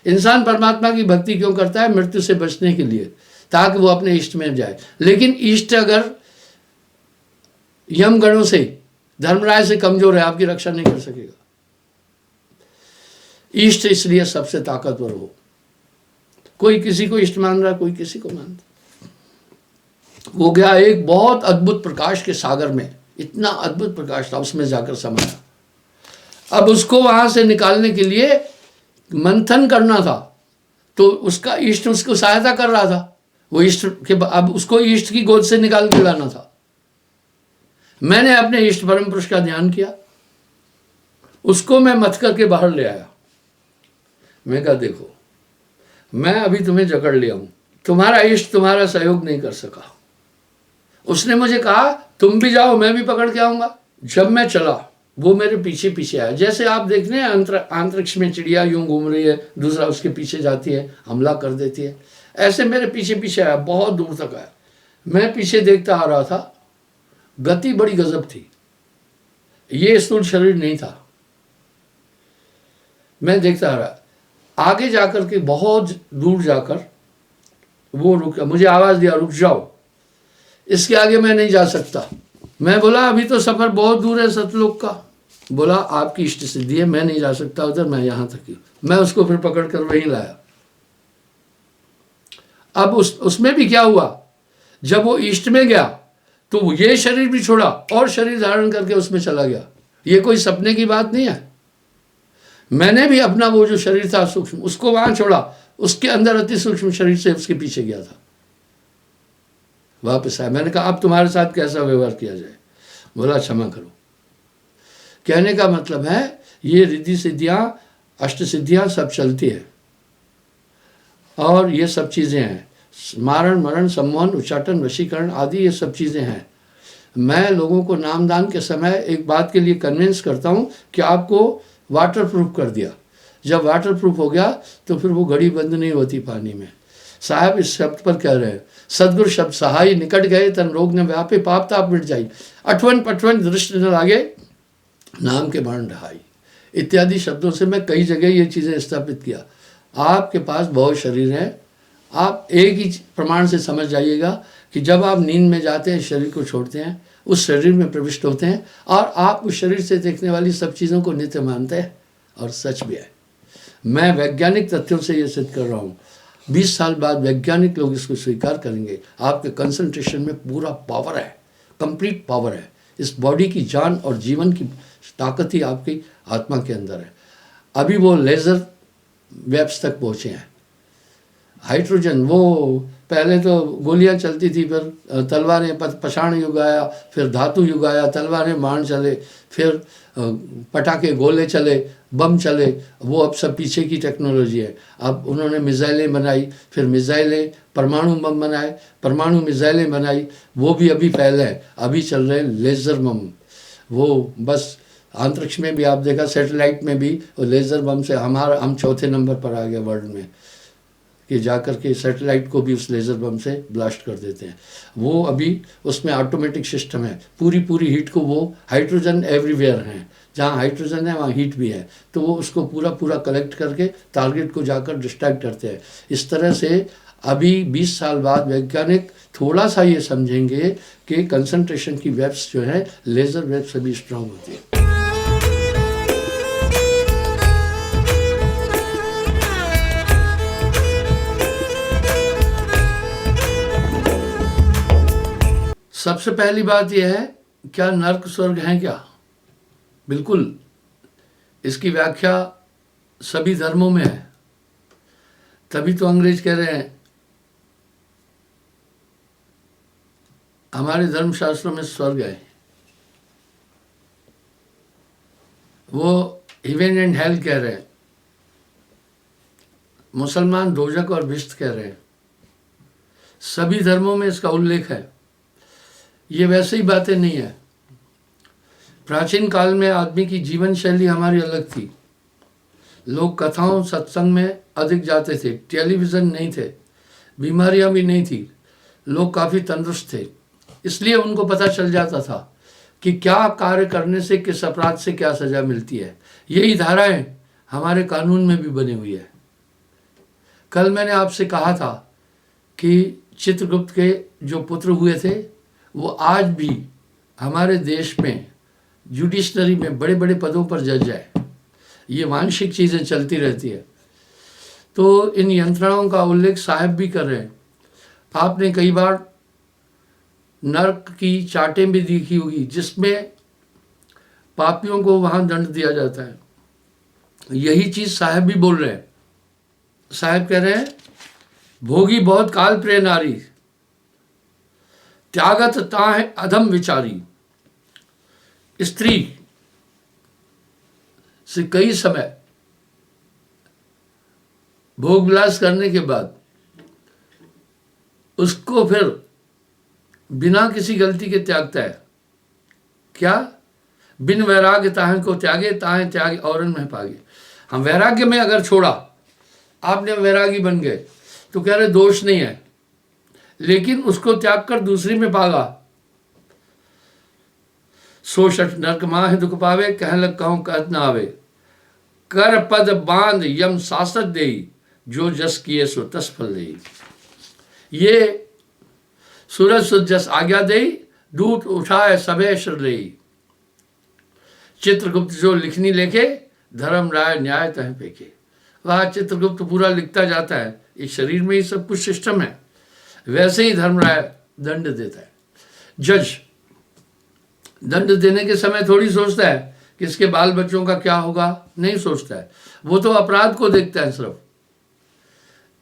इंसान परमात्मा की भक्ति क्यों करता है? मृत्यु से बचने के लिए, ताकि वो अपने इष्ट में जाए। लेकिन इष्ट अगर यमगणों से, धर्मराज से कमजोर है, आपकी रक्षा नहीं कर सकेगा। इष्ट इसलिए सबसे ताकतवर हो। कोई किसी को इष्ट मान रहा, कोई किसी को मानता। वो गया एक बहुत अद्भुत प्रकाश के सागर में, इतना अद्भुत प्रकाश था, उसमें जाकर समाया। अब उसको वहां से निकालने के लिए मंथन करना था, तो उसका इष्ट उसको सहायता कर रहा था। वो इष्ट के अब उसको इष्ट की गोद से निकाल के लाना था। मैंने अपने इष्ट परम पुरुष का ध्यान किया, उसको मैं मथ करके बाहर ले आया। मैं कहा देखो, मैं अभी तुम्हें जकड़ लिया हूं, तुम्हारा इष्ट तुम्हारा सहयोग नहीं कर सका। उसने मुझे कहा तुम भी जाओ, मैं भी पकड़ के आऊंगा। जब मैं चला, वो मेरे पीछे पीछे आया। जैसे आप देख रहे हैं अंतरिक्ष में चिड़िया यूं घूम रही है, दूसरा उसके पीछे जाती है, हमला कर देती है, ऐसे मेरे पीछे पीछे आया, बहुत दूर तक आया। मैं पीछे देखता आ रहा था, गति बड़ी गजब थी, ये स्थूल शरीर नहीं था। मैं देखता आ रहा, आगे जाकर के बहुत दूर जाकर वो रुक, मुझे आवाज दिया रुक जाओ, इसके आगे मैं नहीं जा सकता। मैं बोला अभी तो सफर बहुत दूर है सतलोक का। बोला आपकी इष्ट सिद्धि है, मैं नहीं जा सकता उधर, मैं यहां तक ही। मैं उसको फिर पकड़ कर वहीं लाया। अब उसमें भी क्या हुआ, जब वो इष्ट में गया तो ये शरीर भी छोड़ा और शरीर धारण करके उसमें चला गया। ये कोई सपने की बात नहीं है। मैंने भी अपना वो जो शरीर था सूक्ष्म, उसको वहां छोड़ा, उसके अंदर अति सूक्ष्म शरीर से उसके पीछे गया था, वापस आया। मैंने कहा अब तुम्हारे साथ कैसा व्यवहार किया जाए? बोला क्षमा करो। कहने का मतलब है ये रिद्धि सिद्धियां, अष्ट सिद्धियां सब चलती है, और ये सब चीजें हैं, मारण मरण सम्मोहन उच्चाटन वशीकरण आदि ये सब चीजें हैं। मैं लोगों को नामदान के समय एक बात के लिए कन्विंस करता हूं कि आपको वाटर प्रूफ कर दिया। जब वाटर प्रूफ हो गया तो फिर वो घड़ी बंद नहीं होती पानी में। साहब इस शब्द पर कह रहे हैं, सदगुरु शब्द सहाय निकट गए तन रोग न व्यापे पाप ताप मिट जाई, अठवन पठवन दृष्टि न लागे नाम के बाण ढहाई, इत्यादि शब्दों से मैं कई जगह ये चीज़ें स्थापित किया। आपके पास बहुत शरीर है, आप एक ही प्रमाण से समझ जाइएगा कि जब आप नींद में जाते हैं, शरीर को छोड़ते हैं, उस शरीर में प्रविष्ट होते हैं, और आप उस शरीर से देखने वाली सब चीज़ों को नित्य मानते हैं, और सच भी है। मैं वैज्ञानिक तथ्यों से ये सिद्ध कर रहा हूँ। 20 साल बाद वैज्ञानिक लोग इसको स्वीकार करेंगे। आपके कंसंट्रेशन में पूरा पावर है, कंप्लीट पावर है। इस बॉडी की जान और जीवन की ताकत ही आपकी आत्मा के अंदर है। अभी वो लेज़र वेब्स तक पहुँचे हैं। हाइड्रोजन, वो पहले तो गोलियां चलती थी, फिर तलवारें, पाषाण युग आया, फिर धातु युग आया, तलवारें बाण चले, फिर पटाखे गोले चले, बम चले, वो अब सब पीछे की टेक्नोलॉजी है। अब उन्होंने मिसाइलें बनाई, फिर मिसाइलें, परमाणु बम बनाए, परमाणु मिसाइलें बनाई, वो भी अभी पहले है। अभी चल रहे लेज़र बम, वो बस अंतरिक्ष में भी आप देखा, सैटेलाइट में भी लेज़र बम से हम चौथे नंबर पर आ गए वर्ल्ड में, कि जाकर के सैटेलाइट को भी उस लेज़र बम से ब्लास्ट कर देते हैं। वो अभी उसमें ऑटोमेटिक सिस्टम है, पूरी हीट को, वो हाइड्रोजन एवरीवेयर हैं, जहाँ हाइड्रोजन है वहाँ हीट भी है, तो वो उसको पूरा कलेक्ट करके टारगेट को जाकर डिस्ट्रैक्ट करते हैं। इस तरह से अभी 20 साल बाद वैज्ञानिक थोड़ा सा ये समझेंगे कि कंसंट्रेशन की वेब्स जो है लेज़र वेब से भी स्ट्रांग होती है। सबसे पहली बात यह है, क्या नर्क स्वर्ग हैं क्या? बिल्कुल, इसकी व्याख्या सभी धर्मों में है। तभी तो अंग्रेज कह रहे हैं हमारे धर्मशास्त्रों में स्वर्ग है। वो हेवन एंड हेल कह रहे हैं, मुसलमान दोजक और बिश्त कह रहे हैं। सभी धर्मों में इसका उल्लेख है। ये वैसे ही बातें नहीं है। प्राचीन काल में आदमी की जीवन शैली हमारी अलग थी। लोग कथाओं सत्संग में अधिक जाते थे, टेलीविज़न नहीं थे, बीमारियां भी नहीं थी, लोग काफ़ी तंदुरुस्त थे। इसलिए उनको पता चल जाता था कि क्या कार्य करने से, किस अपराध से क्या सज़ा मिलती है। यही धाराएं हमारे कानून में भी बनी हुई है। कल मैंने आपसे कहा था कि चित्रगुप्त के जो पुत्र हुए थे वो आज भी हमारे देश में जुडिशनरी में बड़े बड़े पदों पर जज है। ये वांशिक चीज़ें चलती रहती है। तो इन यंत्रणाओं का उल्लेख साहब भी कर रहे हैं। आपने कई बार नरक की चाटें भी देखी होगी जिसमें पापियों को वहाँ दंड दिया जाता है। यही चीज़ साहब भी बोल रहे हैं। साहब कह रहे हैं भोगी बहुत काल प्रिय नारी, त्यागत ताह अधम विचारी। स्त्री से कई समय भोग विलास करने के बाद उसको फिर बिना किसी गलती के त्यागता है। क्या? बिन वैराग्य ताहन को त्यागे, ताहे त्याग औरन में पागे। हम वैराग्य में अगर छोड़ा, आपने वैरागी बन गए तो कह रहे दोष नहीं है, लेकिन उसको त्याग कर दूसरी में पागा। सो शठ नरक माह दुख पावे, कह लग कहूं कहत न आवे। कर पद बांध यम सासत देई, जो जस किए सो तस फल देई। ये सूरज सुद जस आज्ञा देई, दूत उठाए सबे शर लेई। चित्रगुप्त जो लिखनी लेखे, धर्म राय न्याय तह पेखे। वह चित्रगुप्त पूरा लिखता जाता है। इस शरीर में ही सब कुछ सिस्टम है। वैसे ही धर्म राय दंड देता है। जज दंड देने के समय थोड़ी सोचता है कि इसके बाल बच्चों का क्या होगा, नहीं सोचता है। वो तो अपराध को देखता है सिर्फ।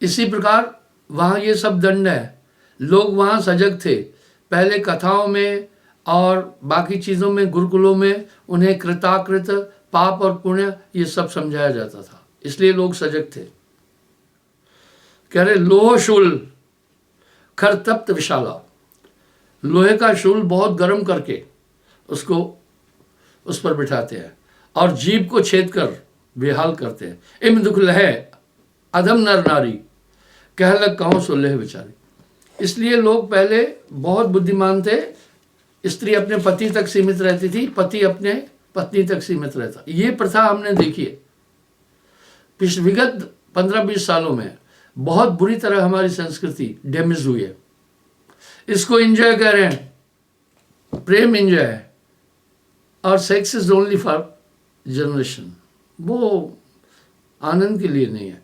इसी प्रकार वहाँ ये सब दंड है। लोग वहाँ सजग थे। पहले कथाओं में और बाकी चीज़ों में, गुरुकुलों में उन्हें कृताकृत, पाप और पुण्य ये सब समझाया जाता था, इसलिए लोग सजग थे। कह रहे लोह शूल खर तप्त विशाला। लोहे का शूल बहुत गर्म करके उसको उस पर बिठाते हैं और जीभ को छेद कर बेहाल करते हैं। इम दुख लहे अधम नर नारी, कह लग कहूं सुलह बेचारी। इसलिए लोग पहले बहुत बुद्धिमान थे। स्त्री अपने पति तक सीमित रहती थी, पति अपने पत्नी तक सीमित रहता। ये प्रथा हमने देखी है विगत 15-20 सालों में। बहुत बुरी तरह हमारी संस्कृति डैमेज हुई है। इसको एंजॉय कह रहे हैं, प्रेम एंजॉय है, और sex is only for generation. वो आनंद के लिए नहीं है।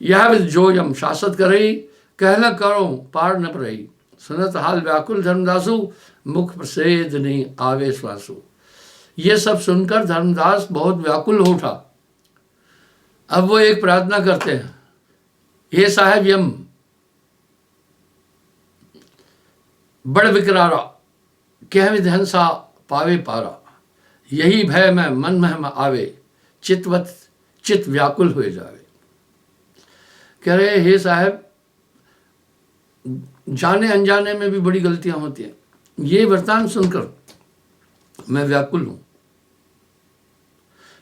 यह जो यम शासत करई, कहना करो पार न परई। सुनत हाल व्याकुल धर्मदासु, मुख प्रसेद नहीं आवे श्वासु। ये सब सुनकर धर्मदास बहुत व्याकुल हो उठा। अब वो एक प्रार्थना करते हैं, हे साहेब यम बड़ विकरारा, कह विधन सा पावे पारा। यही भय में मन में आवे, चितवत चित व्याकुल हुए जावे। कह रहे हे साहब, जाने अनजाने में भी बड़ी गलतियां होती हैं। ये वरदान सुनकर मैं व्याकुल हूं।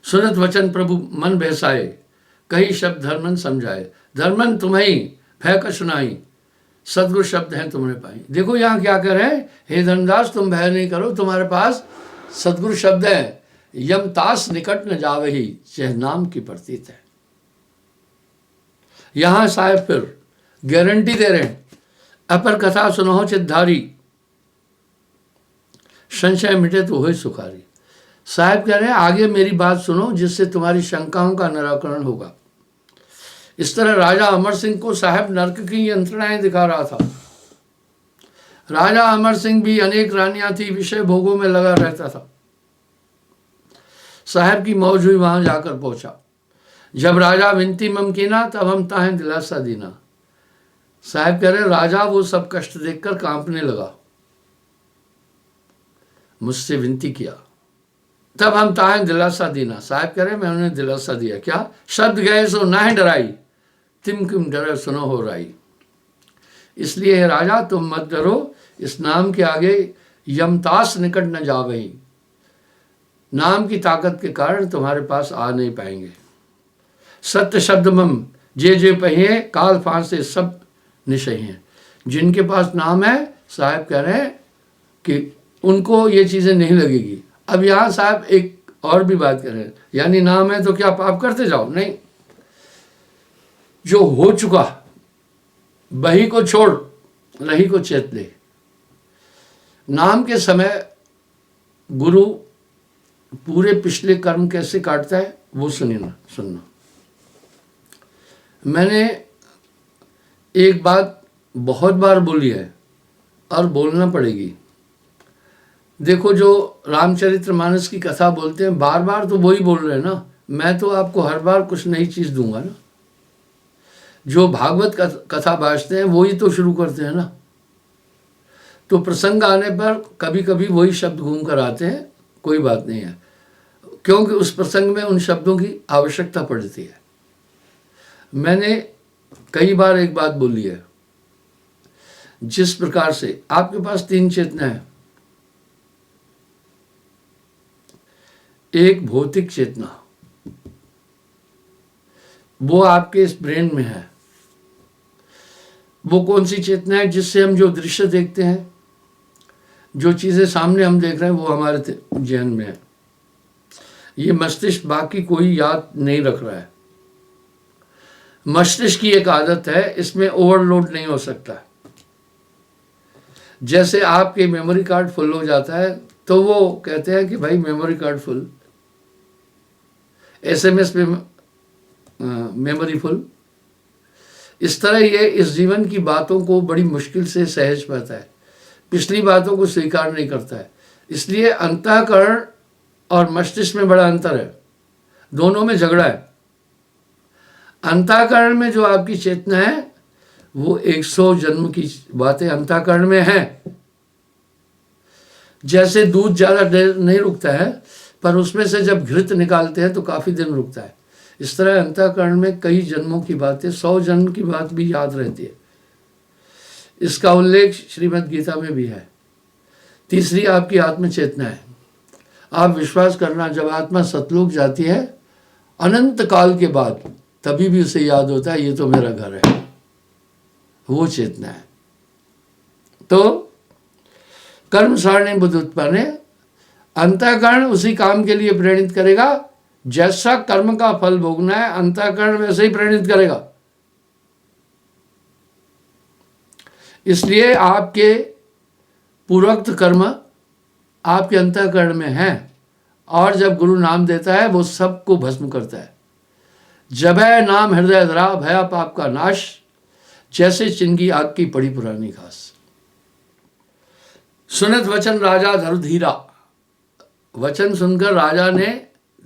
सुनत वचन प्रभु मन बहसाए, कई शब्द धर्मन समझाए। धर्मन तुम्हें भय का सुनाई, सदगुरु शब्द हैं तुमने पाई। देखो यहाँ क्या कह रहे हैं, हे धर्मदास तुम भय नहीं करो, तुम्हारे पास सदगुरु शब्द है। यम तास निकट न जावे ही, चह नाम की प्रतीत है। यहां साहब फिर गारंटी दे रहे हैं, अपर कथा सुनो चितधारी, संशय मिटे तो हो सुखारी। साहब कह रहे हैं आगे मेरी बात सुनो, जिससे तुम्हारी शंकाओं का निराकरण होगा। इस तरह राजा अमर सिंह को साहब नरक की यंत्रणाएं दिखा रहा था। राजा अमर सिंह भी अनेक रानियां थी, विषय भोगों में लगा रहता था। साहब की मौज हुई, वहां जाकर पहुंचा। जब राजा विनती मम कीना, तब हम ताहें दिलासा दीना। साहब कह रहे राजा वो सब कष्ट देखकर कांपने लगा, मुझसे विनती किया, तब हम ताहें दिलासा दीना। साहब कह रहे मैं उन्हें दिलासा दिया। क्या? शब्द गए सो ना है डराई, तिम किम डरे सुनो हो राई। इसलिए हे राजा तुम मत डरो, इस नाम के आगे यमतास निकट न जावही। नाम की ताकत के कारण तुम्हारे पास आ नहीं पाएंगे। सत्य शब्द मम जे जे पहिए, काल फांसे सब निशय हैं। जिनके पास नाम है, साहब कह रहे हैं कि उनको ये चीज़ें नहीं लगेगी। अब यहाँ साहब एक और भी बात कर रहे हैं, यानी नाम है तो क्या पाप करते जाओ? नहीं, जो हो चुका बही को छोड़ रही को चेत ले। नाम के समय गुरु पूरे पिछले कर्म कैसे काटता है वो सुनना। मैंने एक बात बहुत बार बोली है और बोलना पड़ेगी। देखो, जो रामचरितमानस की कथा बोलते हैं बार बार तो वही बोल रहे हैं ना, मैं तो आपको हर बार कुछ नई चीज दूंगा ना। जो भागवत कथा बाँचते हैं वही तो शुरू करते हैं ना, तो प्रसंग आने पर कभी कभी वही शब्द घूम कर आते हैं, कोई बात नहीं है, क्योंकि उस प्रसंग में उन शब्दों की आवश्यकता पड़ती है। मैंने कई बार एक बात बोली है, जिस प्रकार से आपके पास 3 चेतना है। एक भौतिक चेतना, वो आपके इस ब्रेन में है। वो कौन सी चेतना है? जिससे हम जो दृश्य देखते हैं, जो चीजें सामने हम देख रहे हैं, वो हमारे जहन में है। ये मस्तिष्क बाकी कोई याद नहीं रख रहा है। मस्तिष्क की एक आदत है, इसमें ओवरलोड नहीं हो सकता। जैसे आपके मेमोरी कार्ड फुल हो जाता है तो वो कहते हैं कि भाई मेमोरी कार्ड फुल, SMS पे मेमोरी फुल। इस तरह ये इस जीवन की बातों को बड़ी मुश्किल से सहज पाता है, पिछली बातों को स्वीकार नहीं करता है। इसलिए अंतःकरण और मस्तिष्क में बड़ा अंतर है, दोनों में झगड़ा है। अंतःकरण में जो आपकी चेतना है वो 100 जन्म की बातें अंतःकरण में हैं। जैसे दूध ज़्यादा देर नहीं रुकता है, पर उसमें से जब घृत निकालते हैं तो काफ़ी दिन रुकता है। इस तरह अंतःकरण में कई जन्मों की बातें, 100 जन्म की बात भी याद रहती है। इसका उल्लेख श्रीमद् गीता में भी है। तीसरी आपकी आत्म चेतना है। आप विश्वास करना, जब आत्मा सतलोक जाती है अनंत काल के बाद, तभी भी उसे याद होता है ये तो मेरा घर है। वो चेतना है। तो कर्म सारणी बुद्धुत्पन्ने, अंतःकरण उसी काम के लिए प्रेरित करेगा जैसा कर्म का फल भोगना है, अंतःकरण वैसे ही प्रेरित करेगा। इसलिए आपके पूर्वोक्त कर्म आपके अंतःकरण में है, और जब गुरु नाम देता है वो सबको भस्म करता है। जब है नाम हृदय धरा, भया पाप का नाश, जैसे चिंगी आग की पड़ी पुरानी घास। सुनत वचन राजा धर धीरा, वचन सुनकर राजा ने,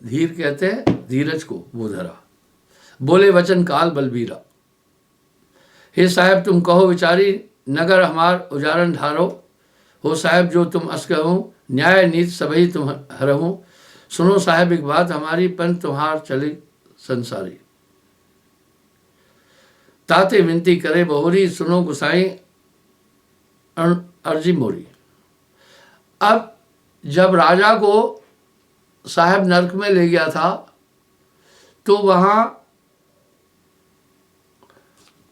धीर कहते हैं धीरज को, वो धरा। बोले वचन काल बलबीरा, हे साहब तुम कहो विचारी, नगर हमार उजारन ढारो। हो साहब जो तुम अस कहो, न्याय नीति सबही तुम हरहूं। सुनो साहब एक बात हमारी, पंथ तुम्हार चले संसारी। ताते विनती करे बहुरी, सुनो गुसाई अर्जी मोरी। अब जब राजा को साहब नरक में ले गया था, तो वहां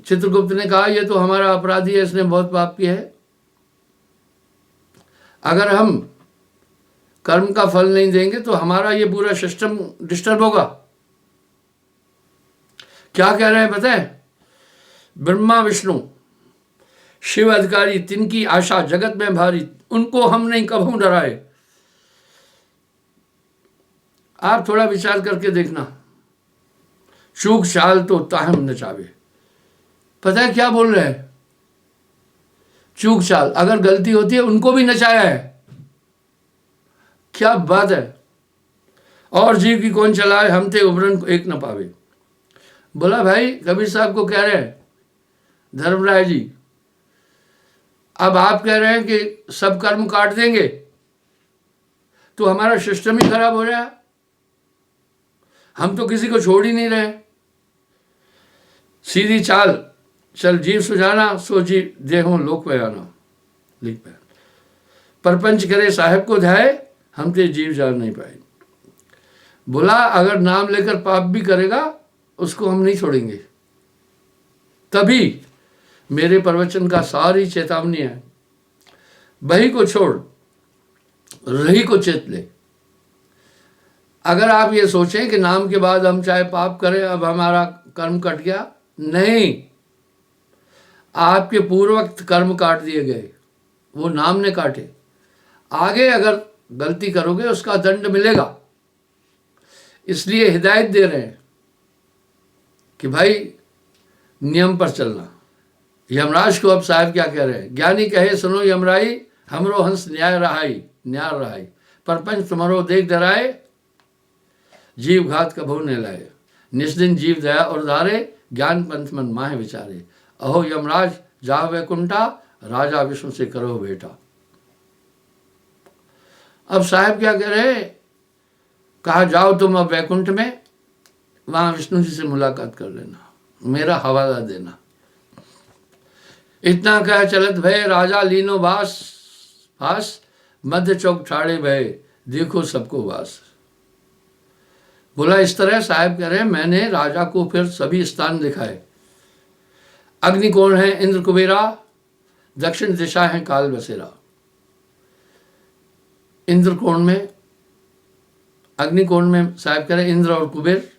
चित्रगुप्त ने कहा ये तो हमारा अपराधी है, इसने बहुत पाप किया है, अगर हम कर्म का फल नहीं देंगे तो हमारा ये पूरा सिस्टम डिस्टर्ब होगा। क्या कह रहे हैं पता है? ब्रह्मा विष्णु शिव अधिकारी, तिनकी आशा जगत में भारी, उनको हम नहीं कभू डराए। आप थोड़ा विचार करके देखना, चूक चाल तो ताहम नचावे। पता है क्या बोल रहे हैं? चूक चाल, अगर गलती होती है उनको भी नचाया है। क्या बात है। और जीव की कौन चलाए, हम थे उबरन को एक न पावे। बोला भाई कबीर साहब को कह रहे हैं धर्मराय जी, अब आप कह रहे हैं कि सब कर्म काट देंगे तो हमारा सिस्टम ही खराब हो रहा है, हम तो किसी को छोड़ ही नहीं रहे। सीधी चाल, चल जीव सुजाना, सो जीव देहो लोक बयाना। लिख पाए परपंच करे साहब को ध्याए, हम ते जीव जान नहीं पाए। बोला अगर नाम लेकर पाप भी करेगा उसको हम नहीं छोड़ेंगे। तभी मेरे प्रवचन का सारी चेतावनी है, बही को छोड़ रही को चेत ले। अगर आप ये सोचें कि नाम के बाद हम चाहे पाप करें, अब हमारा कर्म कट गया, नहीं, आपके पूर्वोक्त कर्म काट दिए गए, वो नाम ने काटे। आगे अगर गलती करोगे उसका दंड मिलेगा। इसलिए हिदायत दे रहे हैं कि भाई नियम पर चलना। यमराज को अब साहब क्या कह रहे हैं? ज्ञानी कहे सुनो यमराई, हमरो हंस न्याय रहाई, न्याय रहाई, परपंच तुम्हारो देख डराए, जीव घात कभू न लाए, निस्दिन जीव दया और धारे, ज्ञान पंथ मन माहे विचारे, अहो यमराज जाओ वैकुंठा, राजा विष्णु से करो बेटा। अब साहब क्या कह रहे? कहा जाओ तुम अब वैकुंठ में, वहां विष्णु जी से मुलाकात कर लेना, मेरा हवाला देना। इतना कह चलत भय राजा लीनो वास, फास मध्य चौक ठाड़े भय, देखो सबको वास। बोला इस तरह साहब कह रहे मैंने राजा को फिर सभी स्थान दिखाए। अग्निकोण है इंद्र कुबेरा, दक्षिण दिशा है काल बसेरा। इंद्रकोण में, अग्निकोण में साहब कह रहे इंद्र और कुबेर,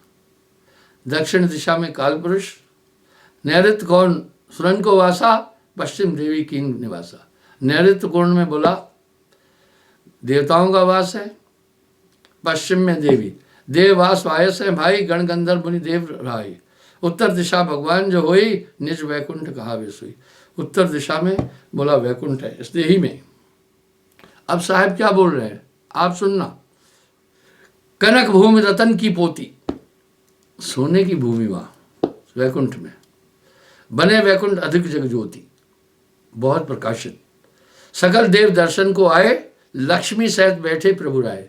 दक्षिण दिशा में काल पुरुष, नैऋत्य कोण सुरन को वासा, पश्चिम देवी की निवासा। नैऋत्य कोण में बोला देवताओं का वास है, पश्चिम में देवी, देववास वायस है भाई, गण गंधर्व मुनि देव रहाई। उत्तर दिशा भगवान जो होई, निज वैकुंठ कहा वे सोई। उत्तर दिशा में बोला वैकुंठ है, इस देही में। अब साहब क्या बोल रहे हैं आप सुनना। कनक भूमि रतन की पोती, सोने की भूमि वहां वैकुंठ में, बने वैकुंठ अधिक जग ज्योति, बहुत प्रकाशित। सकल देव दर्शन को आए, लक्ष्मी सहित बैठे प्रभु राय।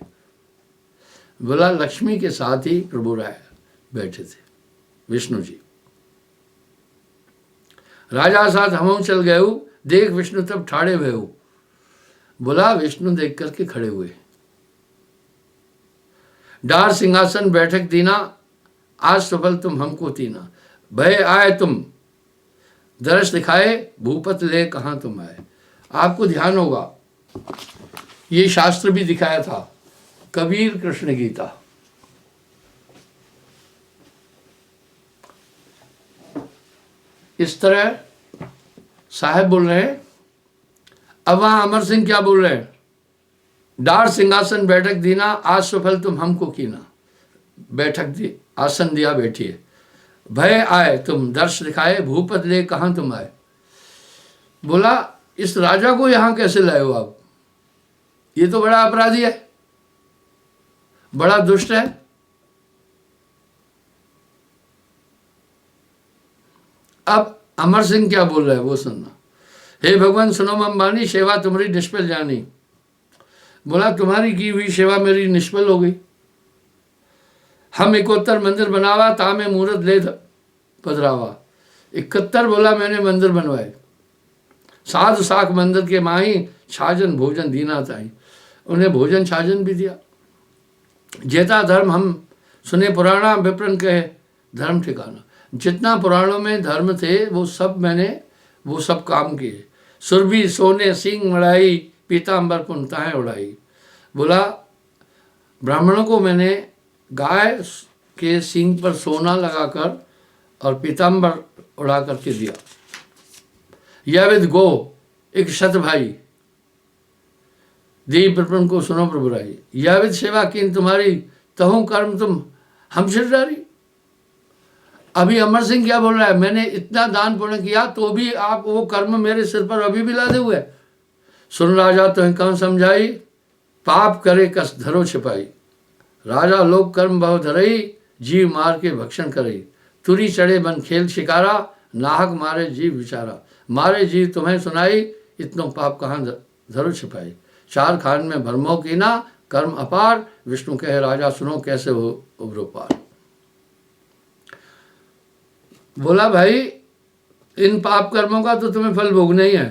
बोला लक्ष्मी के साथ ही प्रभु राय बैठे थे विष्णु जी। राजा साथ हम चल गए, देख विष्णु तब ठाड़े हुए। बोला विष्णु देख करके खड़े हुए। डार सिंहासन बैठक दीना, आज सफल तुम हमको तीना, भय आए तुम दर्श दिखाए, भूपत ले कहां तुम आए। आपको ध्यान होगा ये शास्त्र भी दिखाया था, कबीर कृष्ण गीता। इस तरह साहब बोल रहे हैं। अब वहां अमर सिंह क्या बोल रहे हैं? डार सिंहासन बैठक दीना, आज सफल तुम हमको कीना। बैठक दी, आसन दिया, बैठिए। भय आए तुम दर्श दिखाए, भूपत ले कहां तुम आए। बोला इस राजा को यहां कैसे लाए हो आप? ये तो बड़ा अपराधी है, बड़ा दुष्ट है। अब अमर सिंह क्या बोल रहा है वो सुनना। हे भगवान सुनो मम बानी, सेवा तुम्हारी निष्फल जानी। बोला तुम्हारी की हुई सेवा मेरी निष्फल हो गई। हम 71 मंदिर बनावा, तामे मुहूर्त ले पधरावा। 71 बोला मैंने मंदिर बनवाए, साधु साख मंदिर के माही, छाजन भोजन दीना ताई। उन्हें भोजन छाजन भी दिया। जेता धर्म हम सुने पुराना, विप्रन कहे धर्म ठिकाना। जितना पुराणों में धर्म थे वो सब मैंने वो सब काम किए। सुरभि सोने सिंह मड़ाई, पीताम्बर पुनताएं उड़ाई। बोला ब्राह्मणों को मैंने गाय के सींग पर सोना लगाकर और पीताम्बर उड़ा करके दिया। याविद गो एक शत भाई, देवी प्रपन को सुनो प्रभु राई। याविद सेवा की तुम्हारी, तहु कर्म तुम हम सिरदारी। अभी अमर सिंह क्या बोल रहा है? मैंने इतना दान पुण्य किया तो भी आप वो कर्म मेरे सिर पर अभी भी लादे हुए। सुन राजा तुम्हें कौन समझाई, पाप करे कस धरो छिपाई। राजा लोक कर्म बहु धरई, जीव मार के भक्षण करई। तुरी चढ़े बन खेल शिकारा, नाहक मारे जीव विचारा। मारे जीव तुम्हें सुनाई, इतनो पाप कहाँ धरो छिपाई। चार खान में भरमो की ना, कर्म अपार। विष्णु कहे राजा सुनो कैसे हो उभरो पार। बोला भाई इन पाप कर्मों का तो तुम्हें फल भोगना ही है।